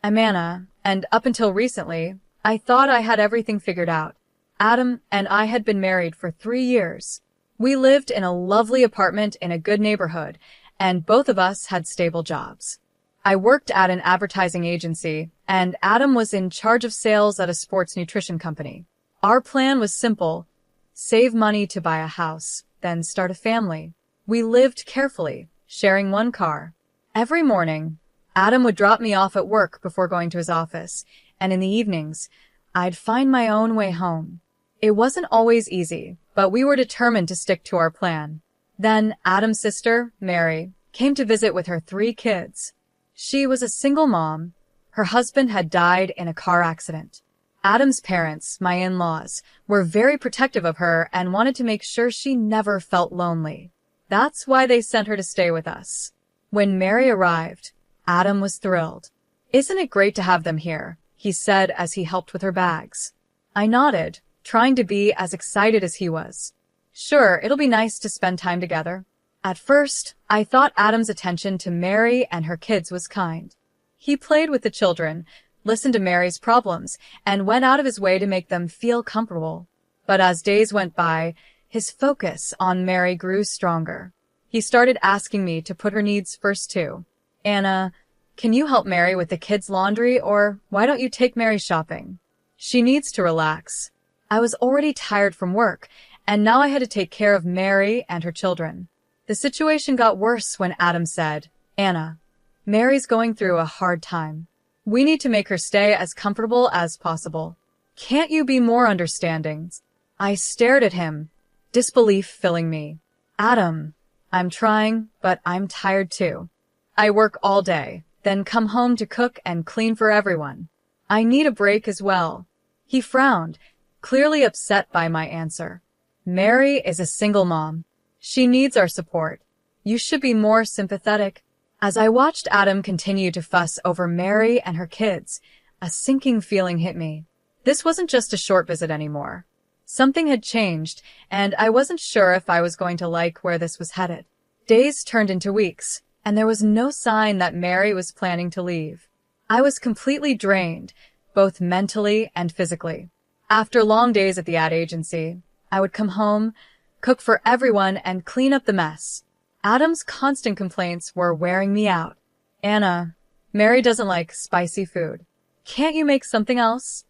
I'm Anna, and up until recently, I thought I had everything figured out. Adam and I had been married for 3 years. We lived in a lovely apartment in a good neighborhood, and both of us had stable jobs. I worked at an advertising agency, and Adam was in charge of sales at a sports nutrition company. Our plan was simple: save money to buy a house, then start a family. We lived carefully, sharing one car. Every morning, Adam would drop me off at work before going to his office, and in the evenings, I'd find my own way home. It wasn't always easy, but we were determined to stick to our plan. Then Adam's sister, Mary, came to visit with her 3 kids. She was a single mom. Her husband had died in a car accident. Adam's parents, my in-laws, were very protective of her and wanted to make sure she never felt lonely. That's why they sent her to stay with us. When Mary arrived, Adam was thrilled. "Isn't it great to have them here?" he said as he helped with her bags. I nodded, trying to be as excited as he was. "Sure, it'll be nice to spend time together." At first, I thought Adam's attention to Mary and her kids was kind. He played with the children, listened to Mary's problems, and went out of his way to make them feel comfortable. But as days went by, his focus on Mary grew stronger. He started asking me to put her needs first too. "Anna, can you help Mary with the kids' laundry, or why don't you take Mary shopping? She needs to relax." I was already tired from work, and now I had to take care of Mary and her children. The situation got worse when Adam said, "Anna, Mary's going through a hard time. We need to make her stay as comfortable as possible. Can't you be more understanding?" I stared at him, disbelief filling me. "Adam, I'm trying, but I'm tired too. I work all day, then come home to cook and clean for everyone. I need a break as well." He frowned, clearly upset by my answer. "Mary is a single mom. She needs our support. You should be more sympathetic." As I watched Adam continue to fuss over Mary and her kids, a sinking feeling hit me. This wasn't just a short visit anymore. Something had changed, and I wasn't sure if I was going to like where this was headed. Days turned into weeks, and there was no sign that Mary was planning to leave. I was completely drained, both mentally and physically. After long days at the ad agency, I would come home, cook for everyone, and clean up the mess. Adam's constant complaints were wearing me out. "Anna, Mary doesn't like spicy food. Can't you make something else?"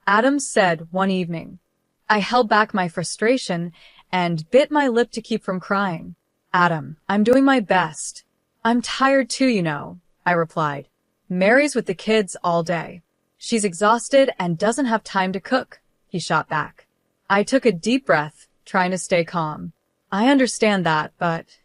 Adam said one evening. I held back my frustration and bit my lip to keep from crying. "Adam, I'm doing my best. I'm tired too, you know," I replied. "Mary's with the kids all day. She's exhausted and doesn't have time to cook," he shot back. I took a deep breath, trying to stay calm. "I understand that, but—"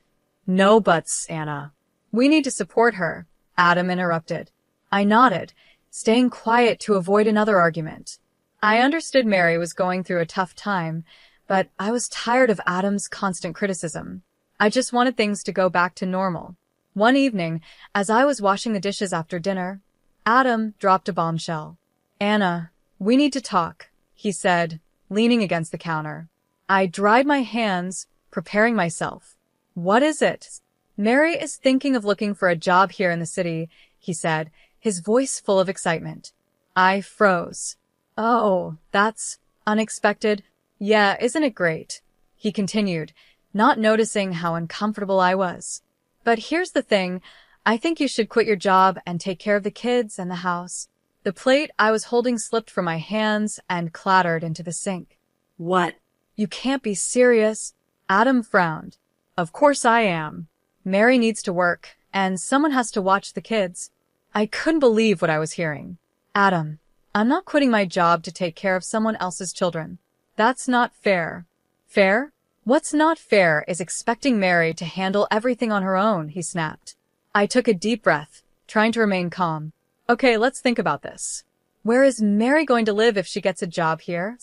"No buts, Anna. We need to support her," Adam interrupted. I nodded, staying quiet to avoid another argument. I understood Mary was going through a tough time, but I was tired of Adam's constant criticism. I just wanted things to go back to normal. One evening, as I was washing the dishes after dinner, Adam dropped a bombshell. "Anna, we need to talk," he said, leaning against the counter. I dried my hands, preparing myself. "What is it?" "Mary is thinking of looking for a job here in the city," he said, his voice full of excitement. I froze. "Oh, that's unexpected. Yeah, isn't it great?" he continued, not noticing how uncomfortable I was. "But here's the thing. I think you should quit your job and take care of the kids and the house." The plate I was holding slipped from my hands and clattered into the sink. "What?" "You can't be serious." Adam frowned. "Of course I am. Mary needs to work, and someone has to watch the kids." I couldn't believe what I was hearing. "Adam, I'm not quitting my job to take care of someone else's children. That's not fair." "Fair? What's not fair is expecting Mary to handle everything on her own," he snapped. I took a deep breath, trying to remain calm. "Okay, let's think about this. Where is Mary going to live if she gets a job here?"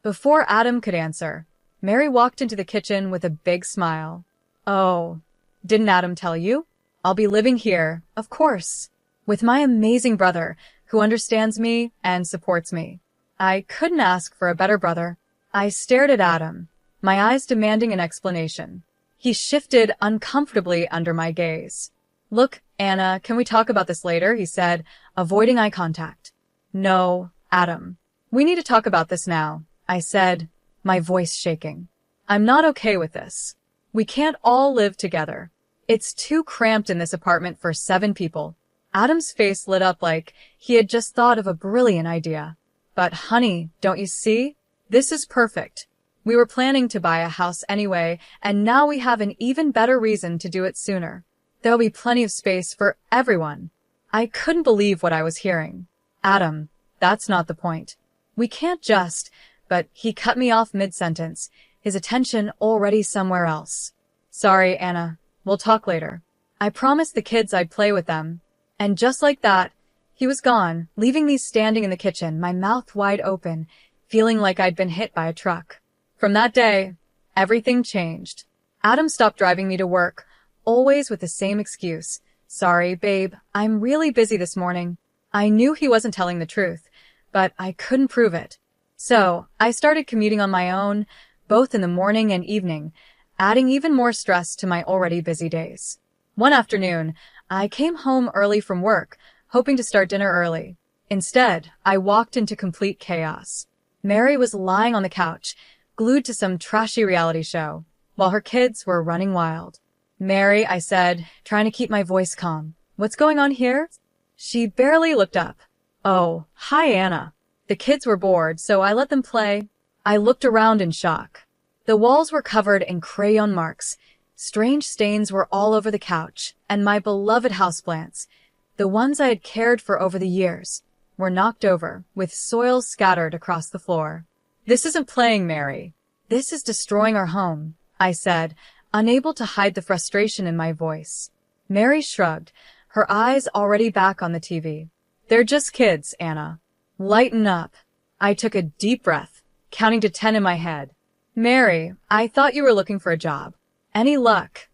Before Adam could answer, Mary walked into the kitchen with a big smile. "Oh, didn't Adam tell you? I'll be living here, of course, with my amazing brother, who understands me and supports me. I couldn't ask for a better brother." I stared at Adam, my eyes demanding an explanation. He shifted uncomfortably under my gaze. "Look, Anna, can we talk about this later? He said, avoiding eye contact. No, Adam. We need to talk about this now, I said, my voice shaking. I'm not okay with this. We can't all live together. It's too cramped in this apartment for 7 people. Adam's face lit up like he had just thought of a brilliant idea. But honey, don't you see? This is perfect. We were planning to buy a house anyway, and now we have an even better reason to do it sooner. There'll be plenty of space for everyone. I couldn't believe what I was hearing. Adam, that's not the point. We can't just, but he cut me off mid-sentence, his attention already somewhere else. Sorry, Anna. We'll talk later. I promised the kids I'd play with them. And just like that, he was gone, leaving me standing in the kitchen, my mouth wide open, feeling like I'd been hit by a truck. From that day, everything changed. Adam stopped driving me to work, always with the same excuse. Sorry, babe, I'm really busy this morning. I knew he wasn't telling the truth, but I couldn't prove it. So, I started commuting on my own, both in the morning and evening, adding even more stress to my already busy days. One afternoon, I came home early from work, hoping to start dinner early. Instead, I walked into complete chaos. Mary was lying on the couch, glued to some trashy reality show, while her kids were running wild. Mary, I said, trying to keep my voice calm. What's going on here? She barely looked up. Oh, hi, Anna. The kids were bored, so I let them play. I looked around in shock. The walls were covered in crayon marks. Strange stains were all over the couch, and my beloved houseplants, the ones I had cared for over the years, were knocked over, with soil scattered across the floor. This isn't playing, Mary. This is destroying our home, I said, unable to hide the frustration in my voice. Mary shrugged, her eyes already back on the TV. They're just kids, Anna. Lighten up. I took a deep breath, counting to 10 in my head. Mary, I thought you were looking for a job. Any luck?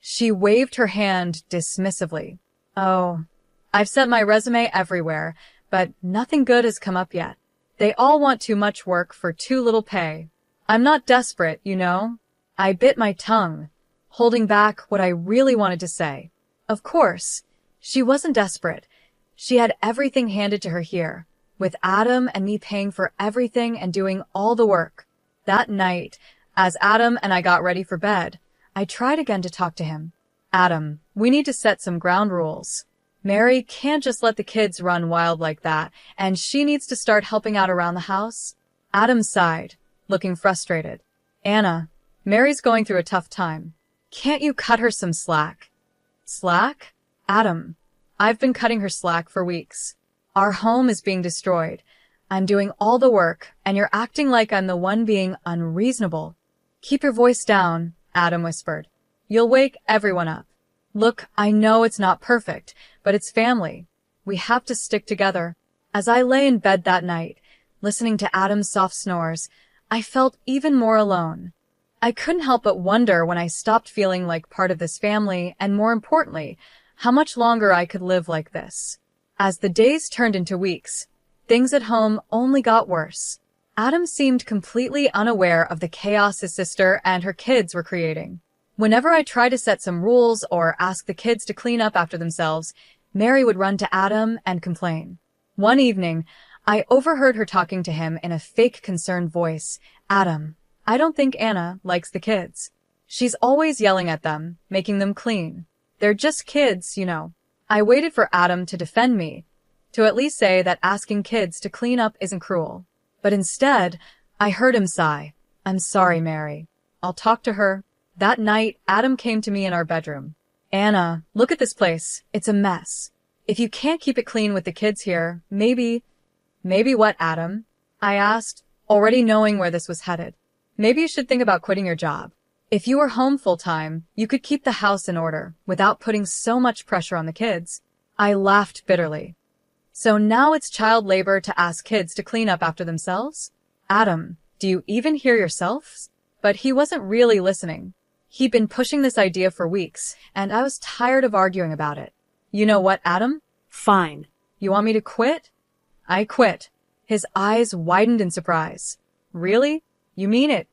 She waved her hand dismissively. Oh, I've sent my resume everywhere, but nothing good has come up yet. They all want too much work for too little pay. I'm not desperate, you know. I bit my tongue, holding back what I really wanted to say. Of course, she wasn't desperate. She had everything handed to her here, with Adam and me paying for everything and doing all the work. That night, as Adam and I got ready for bed, I tried again to talk to him. Adam, we need to set some ground rules. Mary can't just let the kids run wild like that, and she needs to start helping out around the house. Adam sighed, looking frustrated. Anna, Mary's going through a tough time. Can't you cut her some slack? Slack? Adam, I've been cutting her slack for weeks. Our home is being destroyed. I'm doing all the work, and you're acting like I'm the one being unreasonable. Keep your voice down, Adam whispered. You'll wake everyone up. Look, I know it's not perfect, but it's family. We have to stick together. As I lay in bed that night, listening to Adam's soft snores, I felt even more alone. I couldn't help but wonder when I stopped feeling like part of this family, and more importantly, how much longer I could live like this. As the days turned into weeks, things at home only got worse. Adam seemed completely unaware of the chaos his sister and her kids were creating. Whenever I tried to set some rules or ask the kids to clean up after themselves, Mary would run to Adam and complain. One evening, I overheard her talking to him in a fake concerned voice. Adam, I don't think Anna likes the kids. She's always yelling at them, making them clean. They're just kids, you know. I waited for Adam to defend me, to at least say that asking kids to clean up isn't cruel. But instead, I heard him sigh. I'm sorry, Mary. I'll talk to her. That night, Adam came to me in our bedroom. Anna, look at this place. It's a mess. If you can't keep it clean with the kids here, maybe what, Adam? I asked, already knowing where this was headed. Maybe you should think about quitting your job. If you were home full-time, you could keep the house in order without putting so much pressure on the kids. I laughed bitterly. So now it's child labor to ask kids to clean up after themselves? Adam, do you even hear yourself? But he wasn't really listening. He'd been pushing this idea for weeks, and I was tired of arguing about it. You know what, Adam? Fine. You want me to quit? I quit. His eyes widened in surprise. Really? You mean it?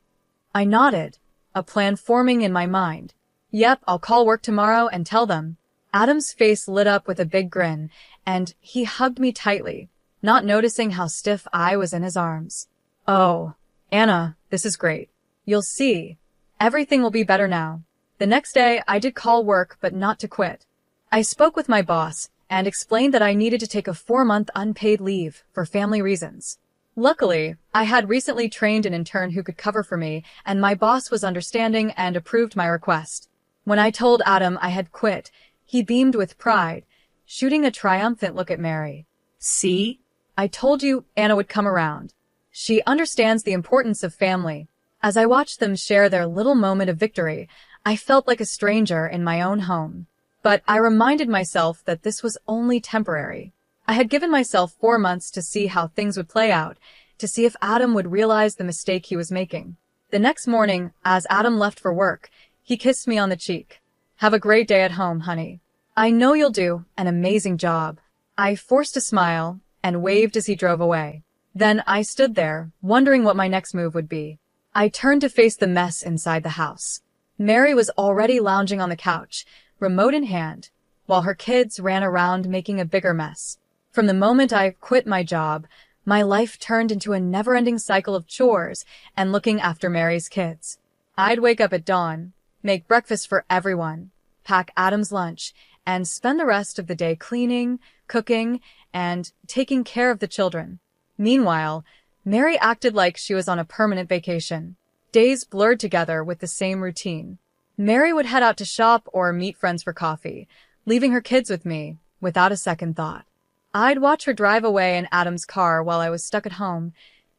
I nodded, a plan forming in my mind. Yep, I'll call work tomorrow and tell them. Adam's face lit up with a big grin, and he hugged me tightly, not noticing how stiff I was in his arms. "Oh, Anna, this is great. You'll see. Everything will be better now." The next day, I did call work, but not to quit. I spoke with my boss and explained that I needed to take a 4-month unpaid leave for family reasons. Luckily, I had recently trained an intern who could cover for me, and my boss was understanding and approved my request. When I told Adam I had quit, he beamed with pride, shooting a triumphant look at Mary. "See? I told you Anna would come around. She understands the importance of family." As I watched them share their little moment of victory, I felt like a stranger in my own home. But I reminded myself that this was only temporary. I had given myself 4 months to see how things would play out, to see if Adam would realize the mistake he was making. The next morning, as Adam left for work, he kissed me on the cheek. "Have a great day at home, honey. I know you'll do an amazing job." I forced a smile and waved as he drove away. Then I stood there, wondering what my next move would be. I turned to face the mess inside the house. Mary was already lounging on the couch, remote in hand, while her kids ran around making a bigger mess. From the moment I quit my job, my life turned into a never-ending cycle of chores and looking after Mary's kids. I'd wake up at dawn, make breakfast for everyone, pack Adam's lunch, and spend the rest of the day cleaning, cooking, and taking care of the children. Meanwhile, Mary acted like she was on a permanent vacation. Days blurred together with the same routine. Mary would head out to shop or meet friends for coffee, leaving her kids with me without a second thought. I'd watch her drive away in Adam's car while I was stuck at home,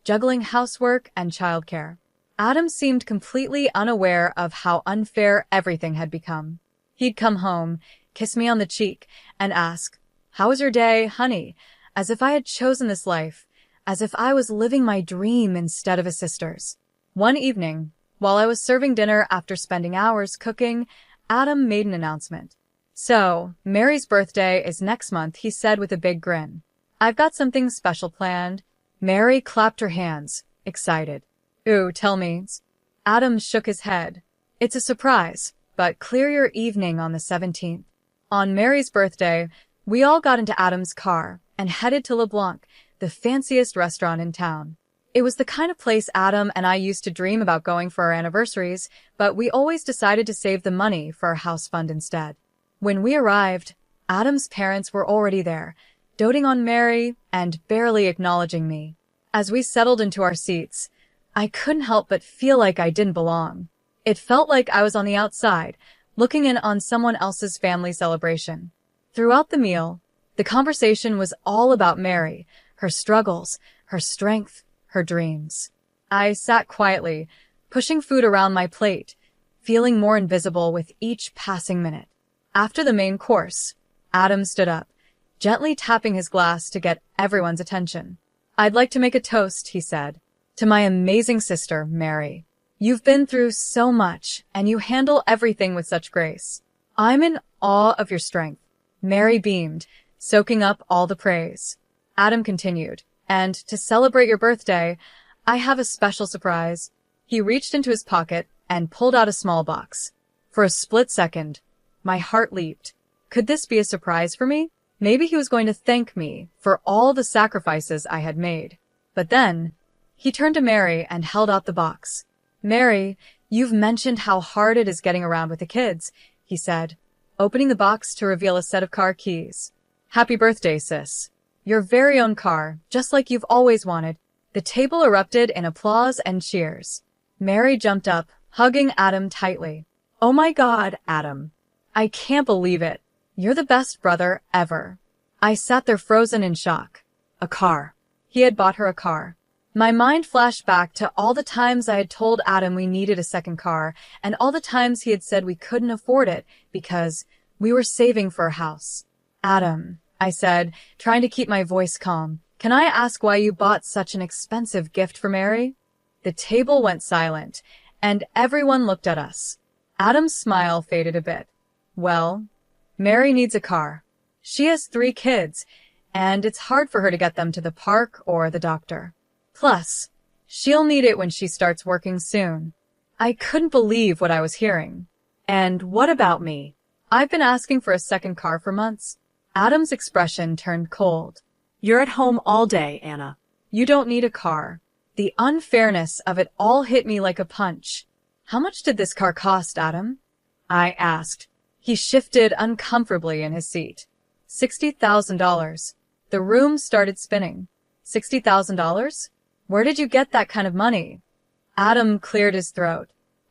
juggling housework and childcare. Adam seemed completely unaware of how unfair everything had become. He'd come home, kiss me on the cheek, and ask, "How was your day, honey?" As if I had chosen this life, as if I was living my dream instead of his sister's. One evening, while I was serving dinner after spending hours cooking, Adam made an announcement. "So, Mary's birthday is next month," he said with a big grin. "I've got something special planned." Mary clapped her hands, excited. "Ooh, tell me." Adam shook his head. "It's a surprise, but clear your evening on the 17th. On Mary's birthday, we all got into Adam's car and headed to LeBlanc, the fanciest restaurant in town. It was the kind of place Adam and I used to dream about going for our anniversaries, but we always decided to save the money for our house fund instead. When we arrived, Adam's parents were already there, doting on Mary and barely acknowledging me. As we settled into our seats, I couldn't help but feel like I didn't belong. It felt like I was on the outside, looking in on someone else's family celebration. Throughout the meal, the conversation was all about Mary, her struggles, her strength, her dreams. I sat quietly, pushing food around my plate, feeling more invisible with each passing minute. After the main course, Adam stood up, gently tapping his glass to get everyone's attention. "I'd like to make a toast," he said, "to my amazing sister, Mary. You've been through so much, and you handle everything with such grace. I'm in awe of your strength." Mary beamed, soaking up all the praise. Adam continued, "And to celebrate your birthday, I have a special surprise." He reached into his pocket and pulled out a small box. For a split second, my heart leaped. Could this be a surprise for me? Maybe he was going to thank me for all the sacrifices I had made. But then, he turned to Mary and held out the box. "Mary, you've mentioned how hard it is getting around with the kids," he said, opening the box to reveal a set of car keys. "Happy birthday, sis. Your very own car, just like you've always wanted." The table erupted in applause and cheers. Mary jumped up, hugging Adam tightly. "Oh my God, Adam. I can't believe it. You're the best brother ever." I sat there frozen in shock. A car. He had bought her a car. My mind flashed back to all the times I had told Adam we needed a second car, and all the times he had said we couldn't afford it because we were saving for a house. "Adam," I said, trying to keep my voice calm, "can I ask why you bought such an expensive gift for Mary?" The table went silent, and everyone looked at us. Adam's smile faded a bit. "Well, Mary needs a car. She has 3 kids, and it's hard for her to get them to the park or the doctor. Plus, she'll need it when she starts working soon." I couldn't believe what I was hearing. "And what about me?" I've been asking for a second car for months. Adam's expression turned cold. You're at home all day, Anna. You don't need a car. The unfairness of it all hit me like a punch. How much did this car cost, Adam? I asked. He shifted uncomfortably in his seat. $60,000. The room started spinning. $60,000? Where did you get that kind of money? Adam cleared his throat.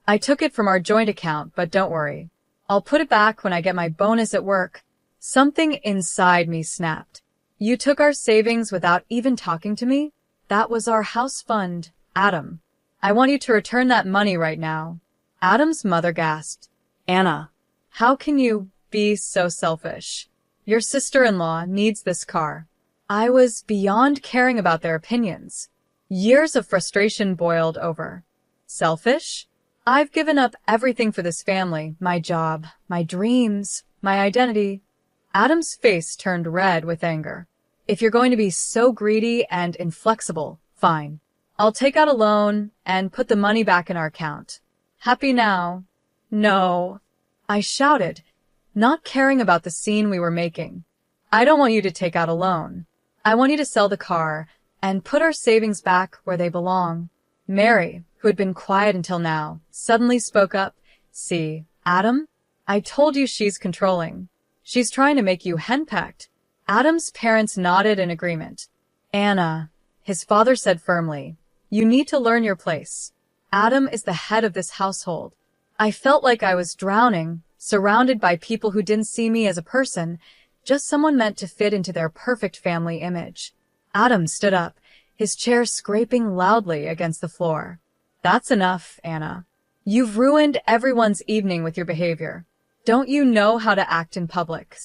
I took it from our joint account, but don't worry. I'll put it back when I get my bonus at work. Something inside me snapped. You took our savings without even talking to me? That was our house fund, Adam. I want you to return that money right now. Adam's mother gasped. Anna. How can you be so selfish? Your sister-in-law needs this car. I was beyond caring about their opinions. Years of frustration boiled over. Selfish? I've given up everything for this family, my job, my dreams, my identity. Adam's face turned red with anger. If you're going to be so greedy and inflexible, fine. I'll take out a loan and put the money back in our account. Happy now? No. I shouted, not caring about the scene we were making. I don't want you to take out a loan. I want you to sell the car and put our savings back where they belong. Mary, who had been quiet until now, suddenly spoke up. See, Adam? I told you she's controlling. She's trying to make you henpecked. Adam's parents nodded in agreement. Anna, his father said firmly, you need to learn your place. Adam is the head of this household. I felt like I was drowning, surrounded by people who didn't see me as a person, just someone meant to fit into their perfect family image. Adam stood up, his chair scraping loudly against the floor. That's enough, Anna. You've ruined everyone's evening with your behavior. Don't you know how to act in public?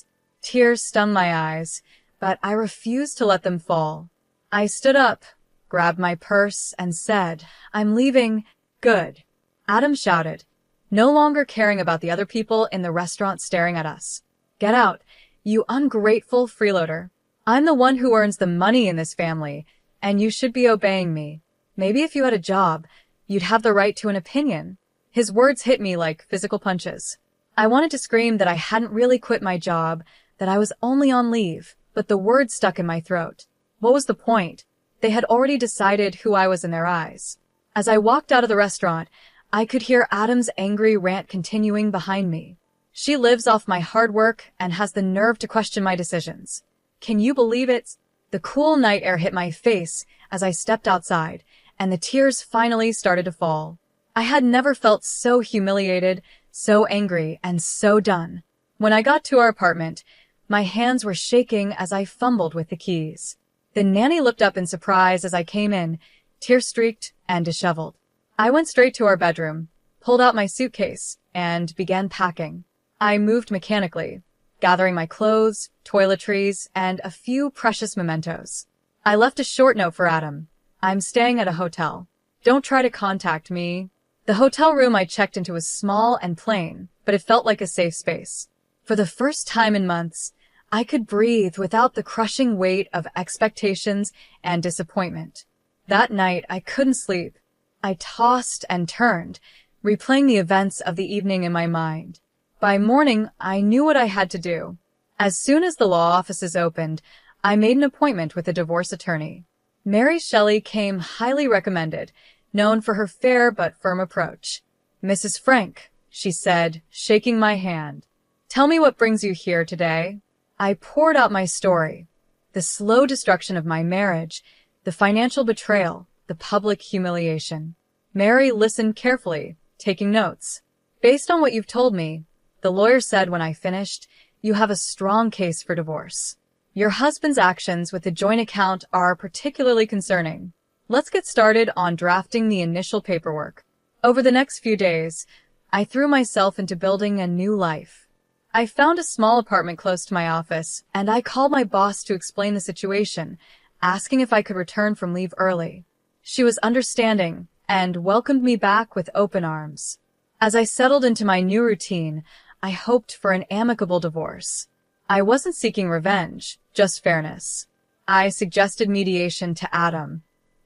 Tears stung my eyes, but I refused to let them fall. I stood up, grabbed my purse, and said, I'm leaving. Good. Adam shouted, no longer caring about the other people in the restaurant staring at us. Get out, you ungrateful freeloader. I'm the one who earns the money in this family, and you should be obeying me. Maybe if you had a job, you'd have the right to an opinion. His words hit me like physical punches. I wanted to scream that I hadn't really quit my job, that I was only on leave, but the words stuck in my throat. What was the point? They had already decided who I was in their eyes. As I walked out of the restaurant, I could hear Adam's angry rant continuing behind me. She lives off my hard work and has the nerve to question my decisions. Can you believe it? The cool night air hit my face as I stepped outside, and the tears finally started to fall. I had never felt so humiliated, so angry, and so done. When I got to our apartment, my hands were shaking as I fumbled with the keys. The nanny looked up in surprise as I came in, tear-streaked and disheveled. I went straight to our bedroom, pulled out my suitcase, and began packing. I moved mechanically, gathering my clothes, toiletries, and a few precious mementos. I left a short note for Adam. I'm staying at a hotel. Don't try to contact me. The hotel room I checked into was small and plain, but it felt like a safe space. For the first time in months, I could breathe without the crushing weight of expectations and disappointment. That night, I couldn't sleep. I tossed and turned, replaying the events of the evening in my mind. By morning, I knew what I had to do. As soon as the law offices opened, I made an appointment with a divorce attorney. Mary Shelley came highly recommended, known for her fair but firm approach. Mrs. Frank, she said, shaking my hand. Tell me what brings you here today. I poured out my story. The slow destruction of my marriage, the financial betrayal, the public humiliation. Mary listened carefully, taking notes. Based on what you've told me, the lawyer said when I finished, you have a strong case for divorce. Your husband's actions with the joint account are particularly concerning. Let's get started on drafting the initial paperwork. Over the next few days, I threw myself into building a new life. I found a small apartment close to my office, and I called my boss to explain the situation, asking if I could return from leave early. She was understanding and welcomed me back with open arms. As I settled into my new routine, I hoped for an amicable divorce. I wasn't seeking revenge, just fairness. I suggested mediation to Adam,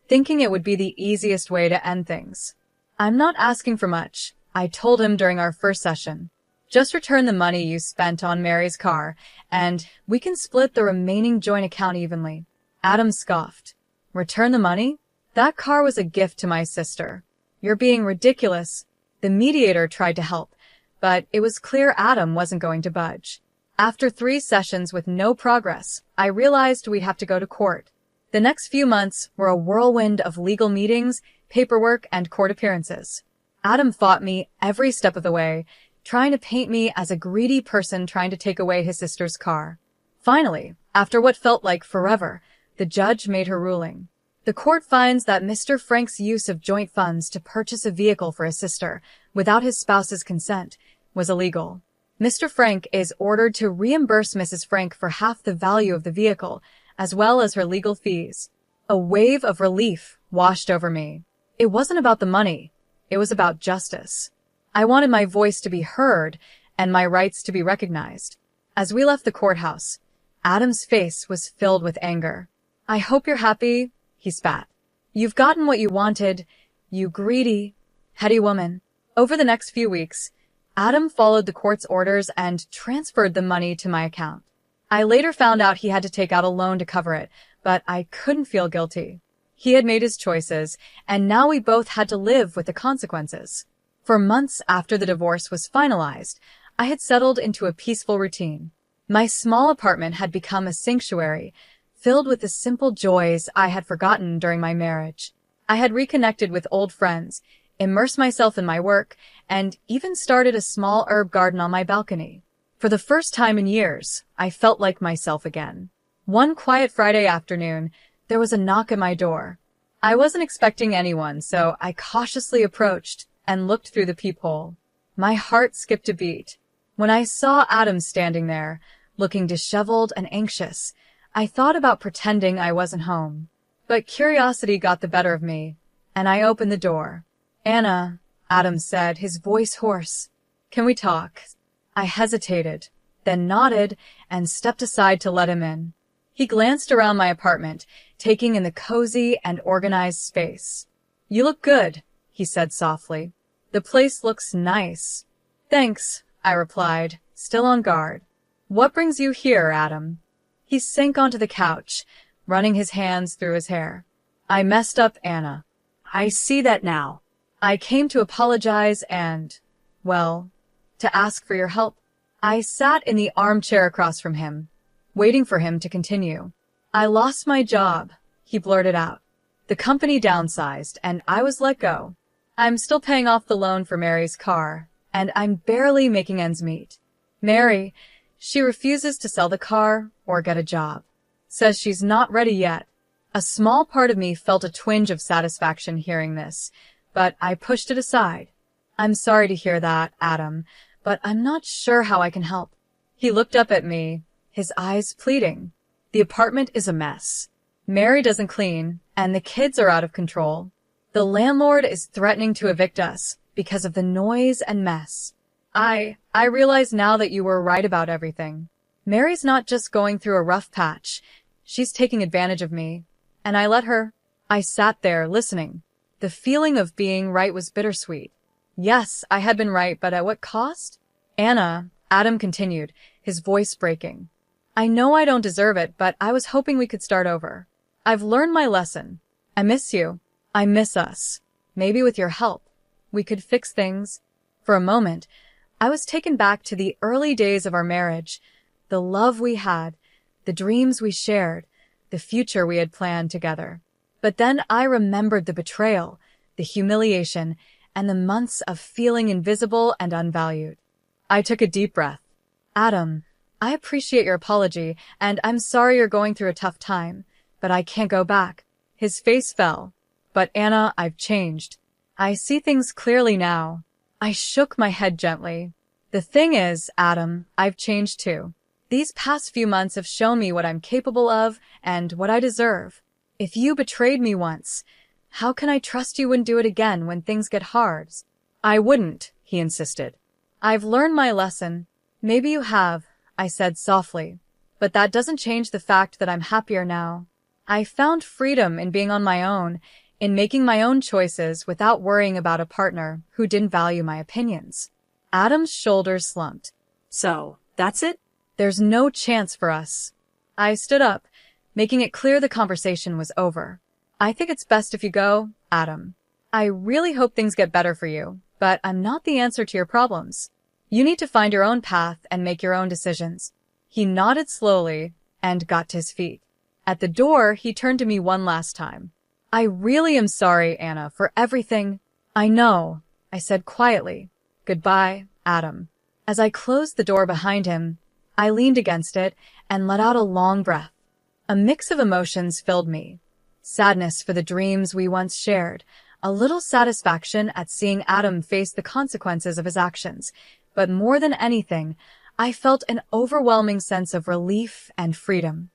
thinking it would be the easiest way to end things. I'm not asking for much, I told him during our first session. Just return the money you spent on Mary's car, and we can split the remaining joint account evenly. Adam scoffed. Return the money? That car was a gift to my sister. You're being ridiculous. The mediator tried to help, but it was clear Adam wasn't going to budge. After 3 sessions with no progress, I realized we'd have to go to court. The next few months were a whirlwind of legal meetings, paperwork, and court appearances. Adam fought me every step of the way, trying to paint me as a greedy person trying to take away his sister's car. Finally, after what felt like forever, the judge made her ruling. The court finds that Mr. Frank's use of joint funds to purchase a vehicle for his sister without his spouse's consent was illegal. Mr. Frank is ordered to reimburse Mrs. Frank for half the value of the vehicle, as well as her legal fees. A wave of relief washed over me. It wasn't about the money. It was about justice. I wanted my voice to be heard and my rights to be recognized. As we left the courthouse, Adam's face was filled with anger. I hope you're happy, he spat. You've gotten what you wanted, you greedy, heady woman. Over the next few weeks, Adam followed the court's orders and transferred the money to my account. I later found out he had to take out a loan to cover it, but I couldn't feel guilty. He had made his choices, and now we both had to live with the consequences. For months after the divorce was finalized, I had settled into a peaceful routine. My small apartment had become a sanctuary, filled with the simple joys I had forgotten during my marriage. I had reconnected with old friends, immersed myself in my work, and even started a small herb garden on my balcony. For the first time in years, I felt like myself again. One quiet Friday afternoon, there was a knock at my door. I wasn't expecting anyone, so I cautiously approached and looked through the peephole. My heart skipped a beat. When I saw Adam standing there, looking disheveled and anxious, I thought about pretending I wasn't home. But curiosity got the better of me, and I opened the door. Anna, Adam said, his voice hoarse. Can we talk? I hesitated, then nodded and stepped aside to let him in. He glanced around my apartment, taking in the cozy and organized space. You look good, he said softly. The place looks nice. Thanks, I replied, still on guard. What brings you here, Adam? He sank onto the couch, running his hands through his hair. I messed up, Anna. I see that now. I came to apologize and, well, to ask for your help. I sat in the armchair across from him, waiting for him to continue. I lost my job, he blurted out. The company downsized, and I was let go. I'm still paying off the loan for Mary's car, and I'm barely making ends meet. Mary, she refuses to sell the car or get a job. Says she's not ready yet. A small part of me felt a twinge of satisfaction hearing this, but I pushed it aside. I'm sorry to hear that, Adam, but I'm not sure how I can help. He looked up at me, his eyes pleading. The apartment is a mess. Mary doesn't clean, and the kids are out of control. The landlord is threatening to evict us because of the noise and mess. I realize now that you were right about everything. Mary's not just going through a rough patch. She's taking advantage of me. And I let her. I sat there, listening. The feeling of being right was bittersweet. Yes, I had been right, but at what cost? Anna, Adam continued, his voice breaking. I know I don't deserve it, but I was hoping we could start over. I've learned my lesson. I miss you. I miss us. Maybe with your help, we could fix things. For a moment, I was taken back to the early days of our marriage, the love we had, the dreams we shared, the future we had planned together. But then I remembered the betrayal, the humiliation, and the months of feeling invisible and unvalued. I took a deep breath. Adam, I appreciate your apology, and I'm sorry you're going through a tough time, but I can't go back. His face fell. But Anna, I've changed. I see things clearly now. I shook my head gently. The thing is, Adam, I've changed too. These past few months have shown me what I'm capable of and what I deserve. If you betrayed me once, how can I trust you wouldn't do it again when things get hard? I wouldn't, he insisted. I've learned my lesson. Maybe you have, I said softly. But that doesn't change the fact that I'm happier now. I found freedom in being on my own, in making my own choices without worrying about a partner who didn't value my opinions. Adam's shoulders slumped. So, that's it? There's no chance for us. I stood up, making it clear the conversation was over. I think it's best if you go, Adam. I really hope things get better for you, but I'm not the answer to your problems. You need to find your own path and make your own decisions. He nodded slowly and got to his feet. At the door, he turned to me one last time. I really am sorry, Anna, for everything. I know, I said quietly. Goodbye, Adam. As I closed the door behind him, I leaned against it and let out a long breath. A mix of emotions filled me. Sadness for the dreams we once shared, a little satisfaction at seeing Adam face the consequences of his actions, but more than anything, I felt an overwhelming sense of relief and freedom.